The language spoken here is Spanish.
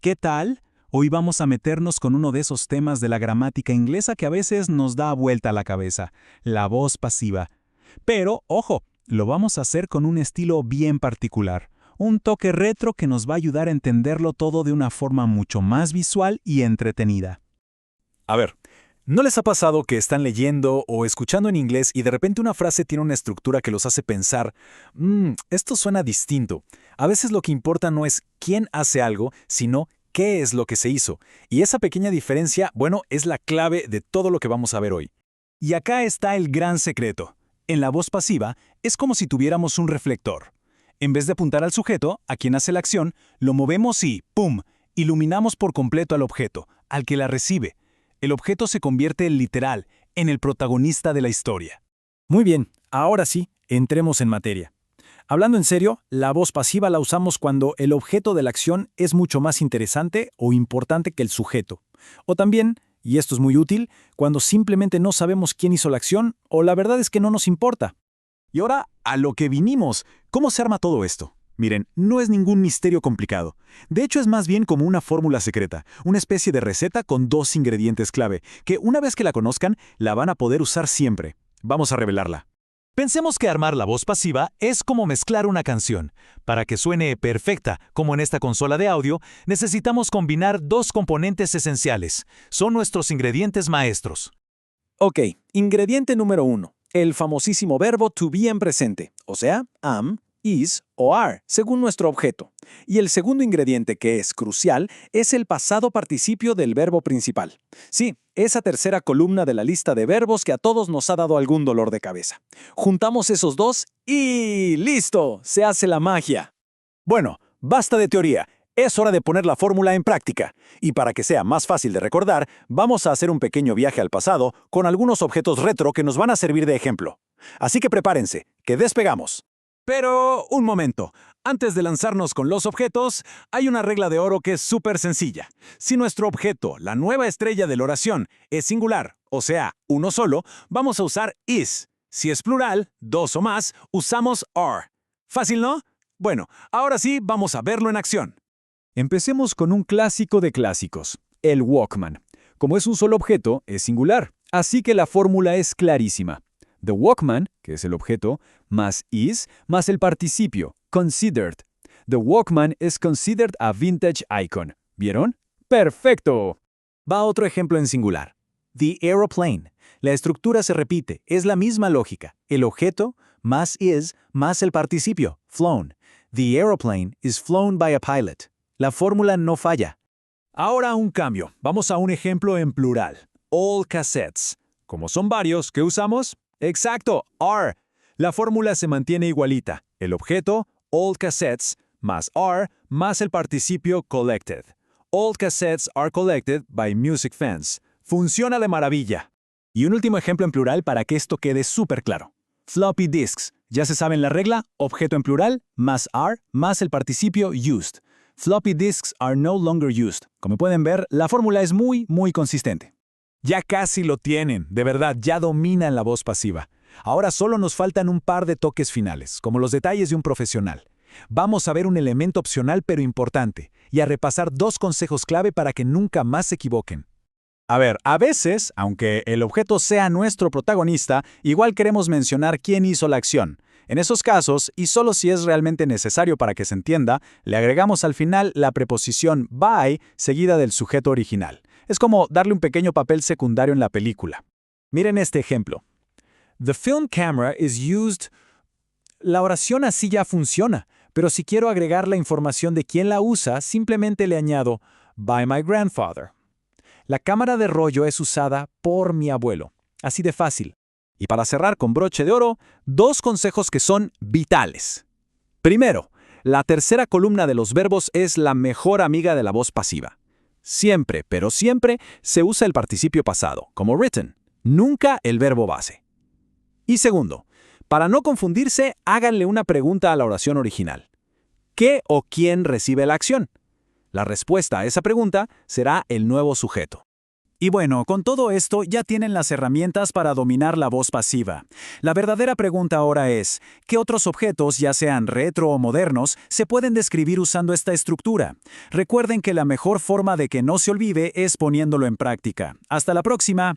¿Qué tal? Hoy vamos a meternos con uno de esos temas de la gramática inglesa que a veces nos da vuelta la cabeza, la voz pasiva. Pero, ojo, lo vamos a hacer con un estilo bien particular, un toque retro que nos va a ayudar a entenderlo todo de una forma mucho más visual y entretenida. A ver, ¿no les ha pasado que están leyendo o escuchando en inglés y de repente una frase tiene una estructura que los hace pensar, esto suena distinto? A veces lo que importa no es quién hace algo, sino qué es lo que se hizo. Y esa pequeña diferencia, bueno, es la clave de todo lo que vamos a ver hoy. Y acá está el gran secreto. En la voz pasiva es como si tuviéramos un reflector. En vez de apuntar al sujeto, a quien hace la acción, lo movemos y ¡pum!, iluminamos por completo al objeto, al que la recibe. El objeto se convierte literal en el protagonista de la historia. Muy bien, ahora sí, entremos en materia. Hablando en serio, la voz pasiva la usamos cuando el objeto de la acción es mucho más interesante o importante que el sujeto. O también, y esto es muy útil, cuando simplemente no sabemos quién hizo la acción o la verdad es que no nos importa. Y ahora, a lo que vinimos, ¿cómo se arma todo esto? Miren, no es ningún misterio complicado. De hecho, es más bien como una fórmula secreta, una especie de receta con 2 ingredientes clave, que una vez que la conozcan, la van a poder usar siempre. Vamos a revelarla. Pensemos que armar la voz pasiva es como mezclar una canción. Para que suene perfecta, como en esta consola de audio, necesitamos combinar 2 componentes esenciales. Son nuestros ingredientes maestros. Ok, ingrediente número 1, el famosísimo verbo to be en presente, o sea, am, is o are, según nuestro objeto. Y el segundo ingrediente, que es crucial, es el pasado participio del verbo principal. Sí, esa tercera columna de la lista de verbos que a todos nos ha dado algún dolor de cabeza. Juntamos esos dos y ¡listo! Se hace la magia. Bueno, basta de teoría. Es hora de poner la fórmula en práctica. Y para que sea más fácil de recordar, vamos a hacer un pequeño viaje al pasado con algunos objetos retro que nos van a servir de ejemplo. Así que prepárense, que despegamos. Pero, un momento. Antes de lanzarnos con los objetos, hay una regla de oro que es súper sencilla. Si nuestro objeto, la nueva estrella de la oración, es singular, o sea, uno solo, vamos a usar is. Si es plural, 2 o más, usamos are. ¿Fácil, no? Bueno, ahora sí, vamos a verlo en acción. Empecemos con un clásico de clásicos, el Walkman. Como es un solo objeto, es singular, así que la fórmula es clarísima. The Walkman, que es el objeto, más is, más el participio, considered. The Walkman is considered a vintage icon. ¿Vieron? ¡Perfecto! Va otro ejemplo en singular. The aeroplane. La estructura se repite, es la misma lógica. El objeto, más is, más el participio, flown. The aeroplane is flown by a pilot. La fórmula no falla. Ahora un cambio. Vamos a un ejemplo en plural. All cassettes. Como son varios, ¿qué usamos? Exacto, are. La fórmula se mantiene igualita. El objeto, all cassettes, más are, más el participio collected. All cassettes are collected by music fans. Funciona de maravilla. Y un último ejemplo en plural para que esto quede súper claro. Floppy disks. Ya se saben la regla, objeto en plural, más are, más el participio used. Floppy disks are no longer used. Como pueden ver, la fórmula es muy consistente. Ya casi lo tienen, de verdad, ya dominan la voz pasiva. Ahora solo nos faltan un par de toques finales, como los detalles de un profesional. Vamos a ver un elemento opcional pero importante, y a repasar 2 consejos clave para que nunca más se equivoquen. A ver, a veces, aunque el objeto sea nuestro protagonista, igual queremos mencionar quién hizo la acción. En esos casos, y solo si es realmente necesario para que se entienda, le agregamos al final la preposición by seguida del sujeto original. Es como darle un pequeño papel secundario en la película. Miren este ejemplo. The film camera is used. La oración así ya funciona, pero si quiero agregar la información de quién la usa, simplemente le añado by my grandfather. La cámara de rollo es usada por mi abuelo. Así de fácil. Y para cerrar con broche de oro, 2 consejos que son vitales. Primero, la tercera columna de los verbos es la mejor amiga de la voz pasiva. Siempre, pero siempre, se usa el participio pasado, como written, nunca el verbo base. Y segundo, para no confundirse, háganle una pregunta a la oración original. ¿Qué o quién recibe la acción? La respuesta a esa pregunta será el nuevo sujeto. Y bueno, con todo esto ya tienen las herramientas para dominar la voz pasiva. La verdadera pregunta ahora es, ¿qué otros objetos, ya sean retro o modernos, se pueden describir usando esta estructura? Recuerden que la mejor forma de que no se olvide es poniéndolo en práctica. ¡Hasta la próxima!